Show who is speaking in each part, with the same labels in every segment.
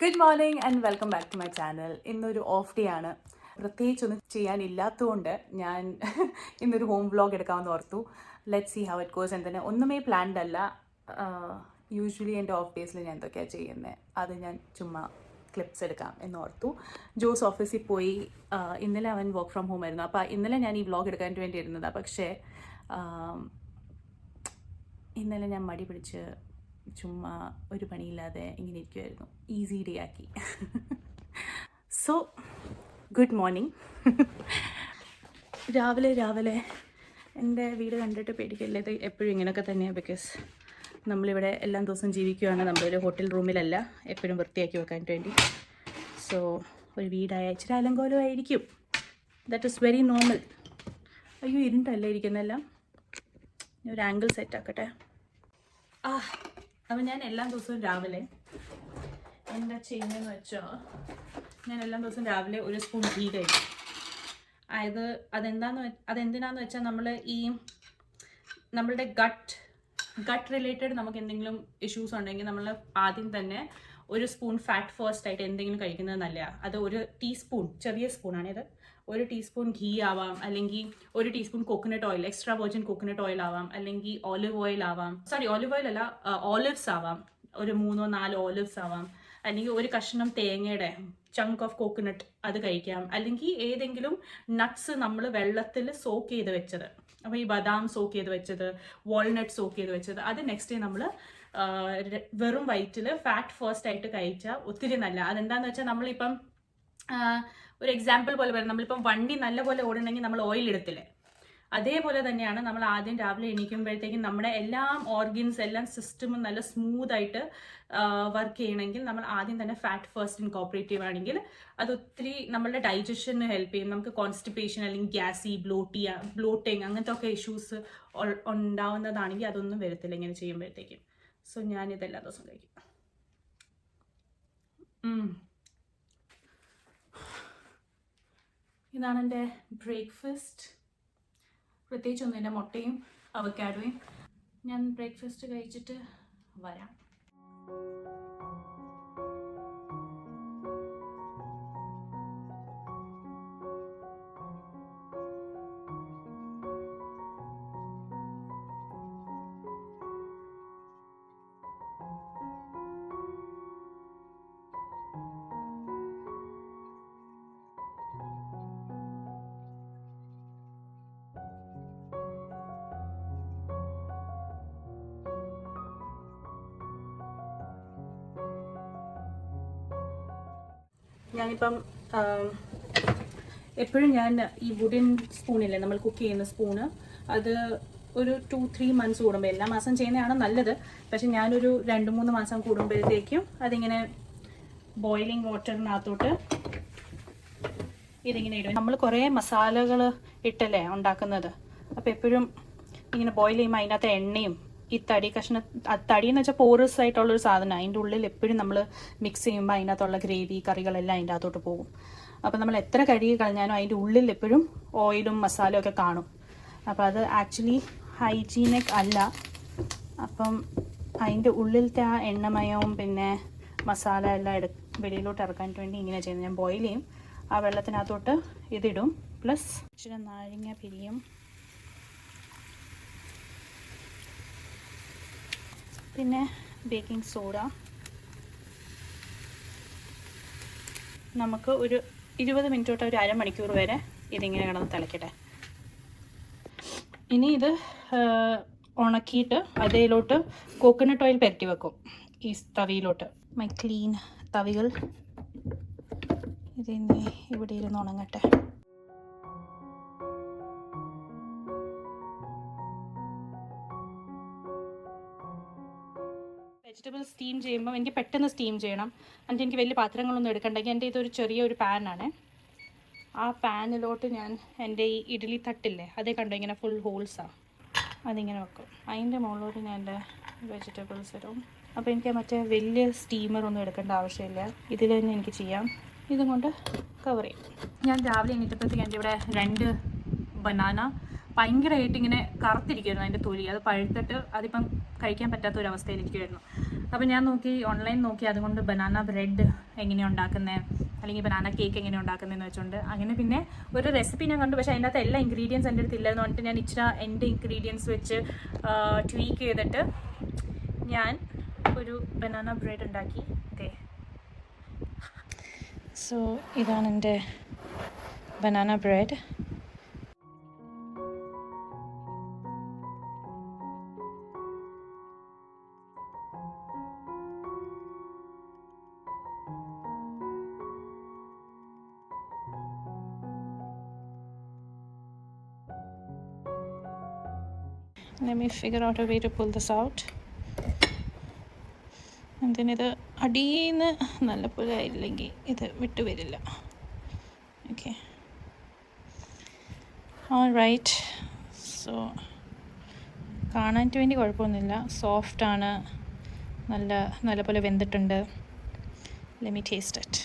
Speaker 1: Good morning and welcome back to my channel. ഇന്നൊരു off day ആണ്. പ്രത്യേകിച്ചൊന്നും ചെയ്യാനില്ലാത്തതുകൊണ്ട് ഞാൻ ഇന്നൊരു ഹോം വ്ളോഗ് എടുക്കാമെന്ന് ഓർത്തു. Let see how it goes. എന്തിന് ഒന്നുമേ പ്ലാൻഡ് അല്ല. യൂഷ്വലി എൻ്റെ ഓഫ് ഡേയ്സിൽ ഞാൻ എന്തൊക്കെയാണ് ചെയ്യുന്നത് അത് ഞാൻ ചുമ്മാ ക്ലിപ്സ് എടുക്കാം എന്നോർത്തു. ജോസ് ഓഫീസിൽ പോയി. ഇന്നലെ അവൻ വർക്ക് ഫ്രം ഹോം ആയിരുന്നു. അപ്പോൾ ഇന്നലെ ഞാൻ ഈ വ്ളോഗ് എടുക്കാൻ വേണ്ടി ഇരുന്നതാണ്. പക്ഷേ ഇന്നലെ ഞാൻ മടി പിടിച്ച് ചുമ്മാ ഒരു പണിയില്ലാതെ ഇങ്ങനെ ഇരിക്കുമായിരുന്നു. ഈസി ഡേ ആക്കി. So good morning. രാവിലെ എൻ്റെ വീട് കണ്ടിട്ട് പേടിക്കല്ലേ, ഇത് എപ്പോഴും ഇങ്ങനെയൊക്കെ തന്നെയാണ്. ബിക്കോസ് നമ്മളിവിടെ എല്ലാ ദിവസവും ജീവിക്കുകയാണ്. നമ്മളൊരു ഹോട്ടൽ റൂമിലല്ല, എപ്പോഴും വൃത്തിയാക്കി വെക്കാൻ വേണ്ടി. സോ ഒരു വീടായ ഇച്ചിരി അലങ്കോലമായിരിക്കും. That is very normal. അയ്യോ, ഇരുണ്ടല്ലേ ഇരിക്കുന്നെല്ലാം. ഒരു ആംഗിൾ സെറ്റ് ആക്കട്ടെ. അപ്പം ഞാൻ എല്ലാ ദിവസവും രാവിലെ എന്താ ചെയ്യുന്നതെന്ന് വെച്ചാൽ, ഞാൻ എല്ലാ ദിവസവും രാവിലെ ഒരു സ്പൂൺ ഘീ കഴിക്കും. അതെന്തിനാന്ന് വെച്ചാൽ നമ്മളുടെ ഗട്ട് റിലേറ്റഡ് നമുക്ക് എന്തെങ്കിലും ഇഷ്യൂസ് ഉണ്ടെങ്കിൽ നമ്മൾ ആദ്യം തന്നെ ഒരു സ്പൂൺ ഫാറ്റ് ഫസ്റ്റ് ആയിട്ട് എന്തെങ്കിലും കഴിക്കുന്നത് നല്ലതാണ്. അത് ഒരു ടീസ്പൂൺ, ചെറിയ സ്പൂണാണിത്. ഒരു ടീസ്പൂൺ ഘീ ആവാം, അല്ലെങ്കിൽ ഒരു teaspoon coconut oil, extra virgin coconut oil ആവാം, അല്ലെങ്കിൽ ഓലിവ് ഓയിൽ ആവാം. ഓലിവ് ഓയിൽ അല്ല, ഓലിവ്സ് ആവാം. ഒരു 3-4 ഓലിവ്സ് ആവാം. അല്ലെങ്കിൽ ഒരു കഷ്ണം തേങ്ങയുടെ ചങ്ക് ഓഫ് കോക്കനട്ട് അത് കഴിക്കാം. അല്ലെങ്കിൽ ഏതെങ്കിലും നട്ട്സ് നമ്മൾ വെള്ളത്തിൽ സോക്ക് ചെയ്ത് വെച്ചത്. അപ്പോൾ ഈ ബദാം സോക്ക് ചെയ്ത് വെച്ചത്, വാൾനട്ട് സോക്ക് ചെയ്ത് വെച്ചത്, അത് നെക്സ്റ്റ് ഡേ നമ്മൾ വെറും വയറ്റിൽ ഫാറ്റ് ഫസ്റ്റ് ആയിട്ട് കഴിച്ചാൽ ഒത്തിരി നല്ല. അതെന്താണെന്ന് വെച്ചാൽ നമ്മളിപ്പം ഒരു എക്സാമ്പിൾ പോലെ പറയാം, നമ്മളിപ്പം വണ്ടി നല്ലപോലെ ഓടണമെങ്കിൽ നമ്മൾ ഓയിൽ ഇടത്തില്ലേ, അതേപോലെ തന്നെയാണ് നമ്മൾ ആദ്യം രാവിലെ എണീക്കുമ്പോഴത്തേക്കും നമ്മുടെ എല്ലാ ഓർഗൻസ്, എല്ലാം സിസ്റ്റമും നല്ല സ്മൂത്തായിട്ട് വർക്ക് ചെയ്യണമെങ്കിൽ നമ്മൾ ആദ്യം തന്നെ ഫാറ്റ് ഫസ്റ്റ് ഇൻകോപ്പറേറ്റ് ചെയ്യുകയാണെങ്കിൽ അത് ഒത്തിരി നമ്മളുടെ ഡൈജഷന് ഹെൽപ്പ് ചെയ്യും. നമുക്ക് കോൺസ്റ്റിപ്പേഷൻ അല്ലെങ്കിൽ ഗ്യാസി, ബ്ലോട്ടിങ് അങ്ങനത്തെ ഒക്കെ ഇഷ്യൂസ് ഉണ്ടാവുന്നതാണെങ്കിൽ അതൊന്നും വരത്തില്ല ഇങ്ങനെ ചെയ്യുമ്പോഴത്തേക്കും. സോ ഞാനിതെല്ലാ ദിവസവും കഴിക്കും. ഇതാണ് എൻ്റെ ബ്രേക്ക്ഫാസ്റ്റ്. പ്രത്യേകിച്ചൊന്നും, എൻ്റെ മുട്ടയും അവക്കാഡോയും. ഞാൻ ബ്രേക്ക്ഫാസ്റ്റ് കഴിച്ചിട്ട് വരാം. ഞാനിപ്പം എപ്പോഴും ഞാൻ ഈ വുഡൻ സ്പൂണില്ലേ, നമ്മൾ കുക്ക് ചെയ്യുന്ന സ്പൂണ്, അത് ഒരു 2-3 months കൂടുമ്പോൾ, എല്ലാ മാസം ചെയ്യുന്നതാണ് നല്ലത്. പക്ഷെ ഞാനൊരു 2-3 മാസം കൂടുമ്പോഴത്തേക്കും അതിങ്ങനെ ബോയിലിംഗ് വാട്ടറിനകത്തോട്ട് ഇതിങ്ങനെ ഇടും. നമ്മൾ കുറേ മസാലകൾ ഇട്ടല്ലേ ഉണ്ടാക്കുന്നത്. അപ്പോൾ എപ്പോഴും ഇങ്ങനെ ബോയിൽ ചെയ്യുമ്പോൾ അതിനകത്ത് എണ്ണയും ഈ തടി എന്ന് വെച്ചാൽ പോറസ് ആയിട്ടുള്ളൊരു സാധനം, അതിൻ്റെ ഉള്ളിൽ എപ്പോഴും നമ്മൾ മിക്സ് ചെയ്യുമ്പോൾ അതിനകത്തുള്ള ഗ്രേവി, കറികളെല്ലാം അതിൻ്റെ അകത്തോട്ട് പോകും. അപ്പോൾ നമ്മൾ എത്ര കഴുകി കളഞ്ഞാലും അതിൻ്റെ ഉള്ളിൽ എപ്പോഴും ഓയിലും മസാലയും ഒക്കെ കാണും. അപ്പോൾ അത് ആക്ച്വലി ഹൈജീനിക് അല്ല. അപ്പം അതിൻ്റെ ഉള്ളിലത്തെ ആ എണ്ണമയവും പിന്നെ മസാല എല്ലാം വെളിയിലോട്ട് ഇറക്കാൻ വേണ്ടി ഇങ്ങനെ ചെയ്യുന്നത്. ഞാൻ ബോയിൽ ചെയ്യും, ആ വെള്ളത്തിനകത്തോട്ട് ഇതിടും, പ്ലസ് ഇച്ചിരി നാരങ്ങ പിരിയും, പിന്നെ ബേക്കിംഗ് സോഡ. നമുക്ക് ഒരു 20 മിനിറ്റ് തൊട്ട് ഒരു അരമണിക്കൂർ വരെ ഇതിങ്ങനെ കിടന്ന് തിളക്കട്ടെ. ഇനി ഇത് ഉണക്കിയിട്ട് അതിലോട്ട് കോക്കനട്ട് ഓയിൽ പുരട്ടി വെക്കും, ഈ തവിയിലോട്ട്. മൈ ക്ലീൻ തവികൾ ഇതിന് ഇവിടെ ഇരുന്ന് ഉണങ്ങട്ടെ. വെജിറ്റബിൾ സ്റ്റീം ചെയ്യുമ്പോൾ എനിക്ക് പെട്ടെന്ന് സ്റ്റീം ചെയ്യണം. എന്നിട്ട് എനിക്ക് വലിയ പാത്രങ്ങളൊന്നും എടുക്കണ്ടെങ്കിൽ എൻ്റെ ഇതൊരു ചെറിയൊരു പാനാണ്. ആ പാനിലോട്ട് ഞാൻ എൻ്റെ ഈ ഇഡ്ഡലി തട്ടില്ലേ, അതേ കണ്ടോ ഇങ്ങനെ ഫുൾ ഹോൾസാണ്, അതിങ്ങനെ വെക്കും. അതിൻ്റെ മുകളിലോട്ട് ഞാൻ എൻ്റെ വെജിറ്റബിൾസ് ഇടും. അപ്പോൾ എനിക്ക് മറ്റേ വലിയ സ്റ്റീമറൊന്നും എടുക്കേണ്ട ആവശ്യമില്ല, ഇതിൽ തന്നെ എനിക്ക് ചെയ്യാം. ഇതും കൊണ്ട് കവർ ചെയ്യും. ഞാൻ രാവിലെ എണീറ്റപ്പോഴത്തേക്ക് എൻ്റെ ഇവിടെ 2 ബനാന ഭയങ്കരമായിട്ട് ഇങ്ങനെ കറുത്തിരിക്കുമായിരുന്നു അതിൻ്റെ തൊലി. അത് പഴുത്തിട്ട് അതിപ്പം കഴിക്കാൻ പറ്റാത്ത ഒരവസ്ഥയിലിരിക്കുമായിരുന്നു. അപ്പോൾ ഞാൻ ഓൺലൈൻ നോക്കി അതുകൊണ്ട് ബനാന ബ്രെഡ് എങ്ങനെയാണ് ഉണ്ടാക്കുന്നത് അല്ലെങ്കിൽ ബനാന കേക്ക് എങ്ങനെയാണ് ഉണ്ടാക്കുന്നതെന്ന് വെച്ചുകൊണ്ട് അങ്ങനെ പിന്നെ ഒരു റെസിപ്പി ഞാൻ കണ്ടു. പക്ഷേ അതിൻ്റെ അകത്ത് എല്ലാ ഇൻഗ്രീഡിയൻസ് എൻ്റെ അടുത്ത് ഇല്ലെന്ന് പറഞ്ഞിട്ട് ഞാൻ ഇച്ചിരി എൻ്റെ ഇൻഗ്രീഡിയൻസ് വെച്ച് ട്വീക്ക് ചെയ്തിട്ട് ഞാൻ ഒരു ബനാന ബ്രെഡ് ഉണ്ടാക്കി. ഓക്കെ, സോ ഇതാണ് എൻ്റെ banana bread. Let me figure out a way to pull this out. And then ഇത് അടിയിന്ന് നല്ലപോലെ ആയില്ലെങ്കിൽ ഇത് വിട്ടുവരില്ല. Okay, alright. സോ കാണാനായിട്ട് വേണ്ടി കുഴപ്പമൊന്നുമില്ല, സോഫ്റ്റാണ്, നല്ലപോലെ വെന്തിട്ടുണ്ട്. Let me taste it.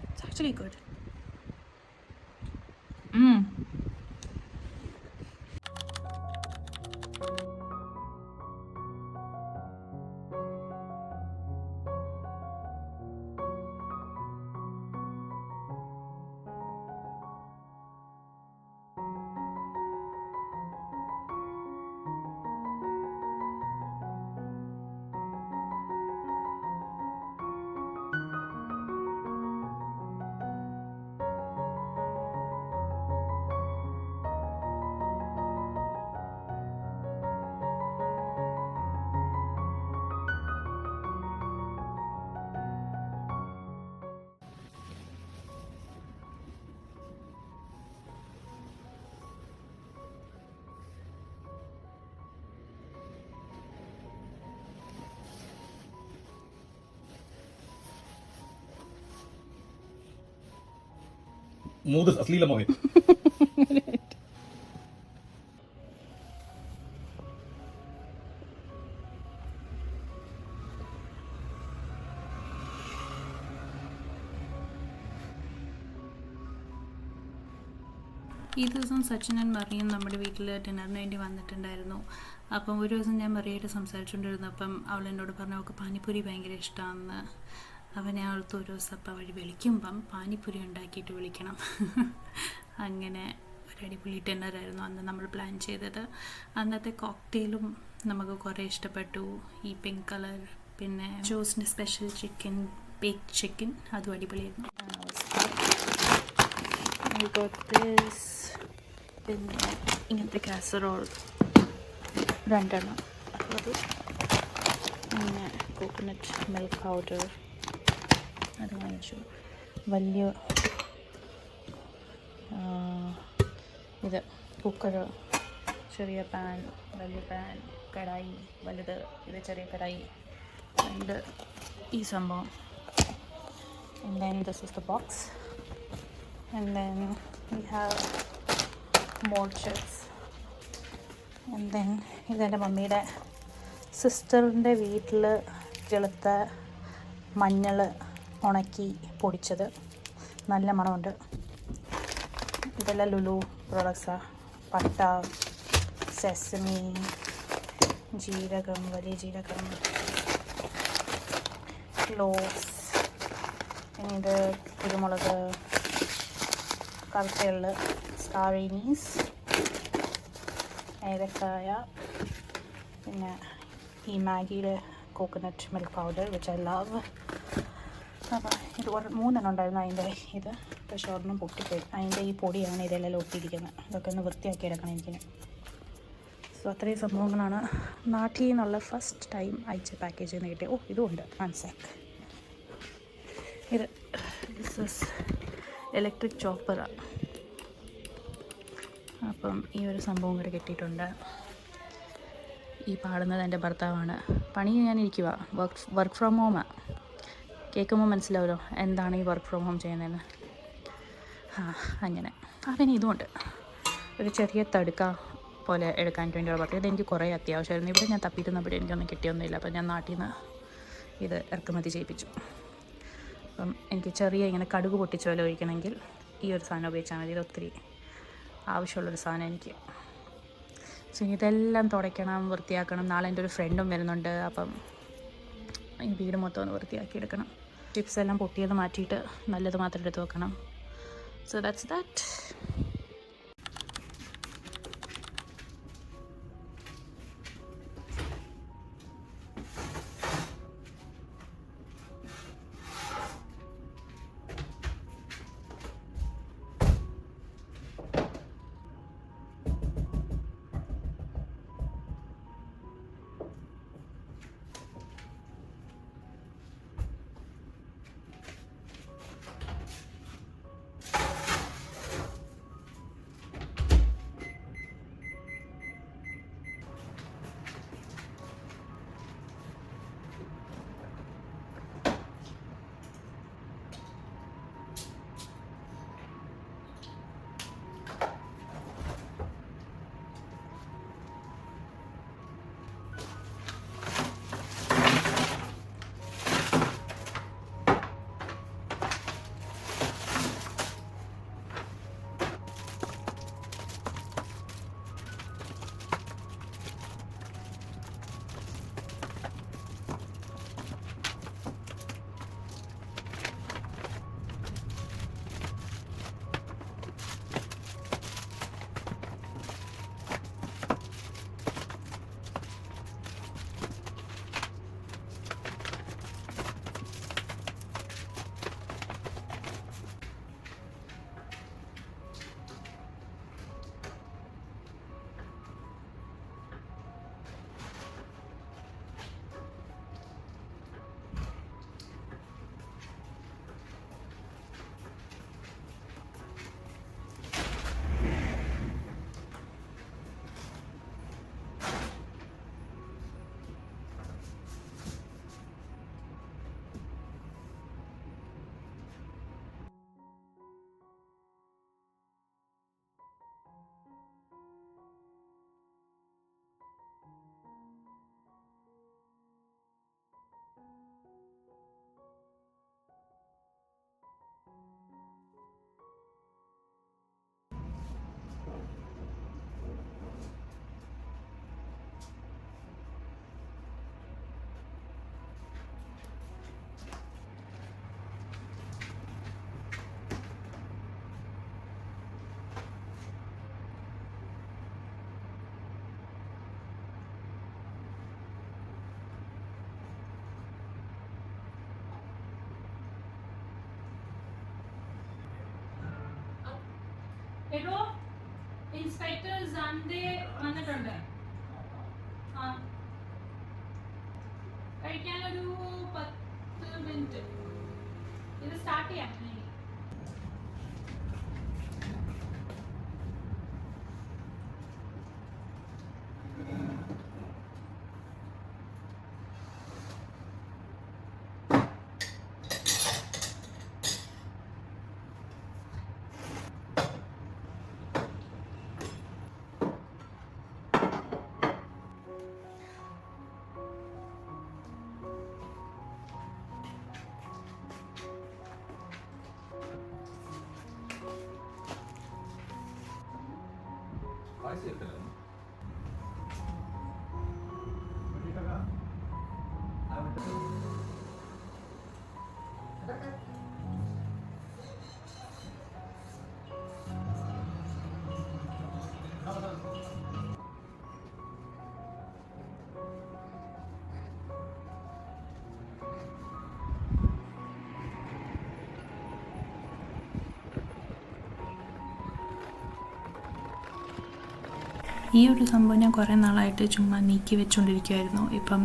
Speaker 1: It's actually good.
Speaker 2: മൂന്ന് അശ്ലീലമായി.
Speaker 1: ഈ ദിവസം സച്ചിനും മറിയും നമ്മുടെ വീട്ടിൽ ഡിന്നറിന് വേണ്ടി വന്നിട്ടുണ്ടായിരുന്നു. അപ്പം ഒരു ദിവസം ഞാൻ മറിയായിട്ട് സംസാരിച്ചുകൊണ്ടിരുന്നപ്പം അവൾ എന്നോട് പറഞ്ഞു അവൾക്ക് പാനിപ്പൂരി ഭയങ്കര ഇഷ്ടമാണെന്ന്. അപ്പം ഞാൻ അവൾക്ക് ഒരു ദിവസം അപ്പം വഴി വിളിക്കുമ്പം പാനിപ്പൂരി ഉണ്ടാക്കിയിട്ട് വിളിക്കണം. അങ്ങനെ ഒരു അടിപൊളി ഡിന്നറായിരുന്നു അന്ന് നമ്മൾ പ്ലാൻ ചെയ്തത്. അന്നത്തെ കോക്ടെയിലും നമുക്ക് കുറേ ഇഷ്ടപ്പെട്ടു. ഈ പിങ്ക് കളർ, പിന്നെ ജോസിൻ്റെ സ്പെഷ്യൽ ചിക്കൻ, ബേക്ക് ചിക്കൻ, അതും അടിപൊളിയായിരുന്നു. പിന്നെ ഇങ്ങനത്തെ കാസറോൾ 2 അത്, പിന്നെ കോക്കനട്ട് മിൽക്ക് പൗഡർ അത് വാങ്ങിച്ചു. വലിയ ഇത് കുക്കർ, ചെറിയ പാൻ, വലിയ പാൻ, കടായി വലുത്, ഇത് ചെറിയ കടായി, and ഈ സംഭവം. And then this is the box. And then we have more chips. And then ഇതെൻ്റെ മമ്മിയുടെ സിസ്റ്ററിൻ്റെ വീട്ടിൽ വെളുത്ത മഞ്ഞൾ ഉണക്കി പൊടിച്ചത്, നല്ല മണമുണ്ട്. ഇതെല്ലാം ലുലു പ്രോഡക്ട്സാണ്. പട്ട, സെസമി, ജീരകം, വലിയ ജീരകം, ക്ലോവ്സ്, പിന്നെ ഇത് കുരുമുളക്, കറുത്തയുള്ളി, സ്റ്റാർ അനീസ്, ഏലക്കായ, പിന്നെ ഈ മാഗിയുടെ coconut milk powder which I love. അപ്പോൾ ഇത് 3 ഉണ്ടായിരുന്നു അതിൻ്റെ ഇത്, പക്ഷേ ഒരെണ്ണം പൊട്ടിപ്പോയി. അതിൻ്റെ ഈ പൊടിയാണ് ഇതെല്ലാം ഒട്ടിയിരിക്കുന്നത്. ഇതൊക്കെ ഒന്ന് വൃത്തിയാക്കി എടുക്കണം എനിക്കിന്. സോ അത്രയും സംഭവങ്ങളാണ് നാട്ടിൽ നിന്നുള്ള ഫസ്റ്റ് ടൈം അയച്ച പാക്കേജിൽ നിന്ന് കിട്ടിയത്. ഇതുമുണ്ട് മനസ്സാക്ക്. ഇത് ഇലക്ട്രിക് ചോപ്പറാണ്. അപ്പം ഈ ഒരു സംഭവം കൂടെ കിട്ടിയിട്ടുണ്ട്. ഈ പാടുന്നത് എൻ്റെ ഭർത്താവാണ്. പണി ഞാനിരിക്കുക, വർക്ക് ഫ്രം ഹോമാണ്. കേൾക്കുമ്പോൾ മനസ്സിലാവുമല്ലോ എന്താണ് ഈ വർക്ക് ഫ്രം ഹോം ചെയ്യുന്നതെന്ന്. അങ്ങനെ അതിന് ഇതുകൊണ്ട് ഒരു ചെറിയ തടുക്ക പോലെ എടുക്കാൻ വേണ്ടിയുള്ള പത്രം. ഇതെനിക്ക് കുറേ അത്യാവശ്യമായിരുന്നു. ഇവിടെ ഞാൻ തപ്പിയിരുന്നപ്പോൾ എനിക്കൊന്നും കിട്ടിയൊന്നുമില്ല. അപ്പം ഞാൻ നാട്ടിൽ നിന്ന് ഇത് ഇറക്കുമതി ചെയ്യിപ്പിച്ചു. അപ്പം എനിക്ക് ചെറിയ ഇങ്ങനെ കടുക് പൊട്ടിച്ച് പോലെ ഒഴിക്കണമെങ്കിൽ ഈ ഒരു സാധനം ഉപയോഗിച്ചാൽ മതി. ഇത് ഒത്തിരി ആവശ്യമുള്ളൊരു സാധനം എനിക്ക്. സോ ഇതെല്ലാം തുടയ്ക്കണം, വൃത്തിയാക്കണം. നാളെ എൻ്റെ ഒരു ഫ്രണ്ടും വരുന്നുണ്ട്, അപ്പം ഈ വീട് മൊത്തം ഒന്ന് വൃത്തിയാക്കി എടുക്കണം. ചിപ്സ് എല്ലാം പൊട്ടിയത് മാറ്റിയിട്ട് നല്ലത് മാത്രം എടുത്ത് വെക്കണം. So that's that. എടോ, ഇൻസ്പെക്ടർ സൺഡേ വന്നിട്ടുണ്ട്. ആ, കഴിക്കാനൊരു 10 മിനിറ്റ്. ഇത് സ്റ്റാർട്ട് ചെയ്യാം. ഈ ഒരു സംഭവം ഞാൻ കുറേ നാളായിട്ട് ചുമ്മാ നീക്കി വെച്ചുകൊണ്ടിരിക്കുമായിരുന്നു. ഇപ്പം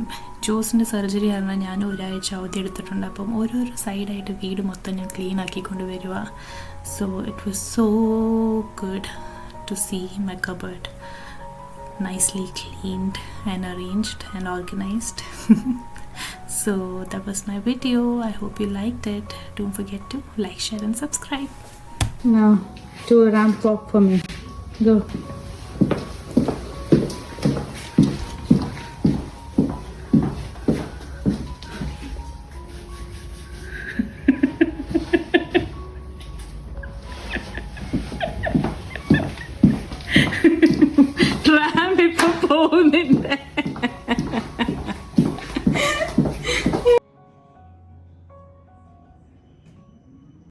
Speaker 1: ജോസിൻ്റെ സർജറി കാരണം ഞാൻ ഒരാഴ്ച അവധി എടുത്തിട്ടുണ്ട്. അപ്പം ഓരോരോ സൈഡായിട്ട് വീട് മൊത്തം ഞാൻ ക്ലീൻ ആക്കിക്കൊണ്ട് വരിക. So it was so good to see my cupboard nicely cleaned and arranged and organized. So that was my video. I hope you liked it. Don't forget to like, share and subscribe. Now do a ramp walk for me. Go.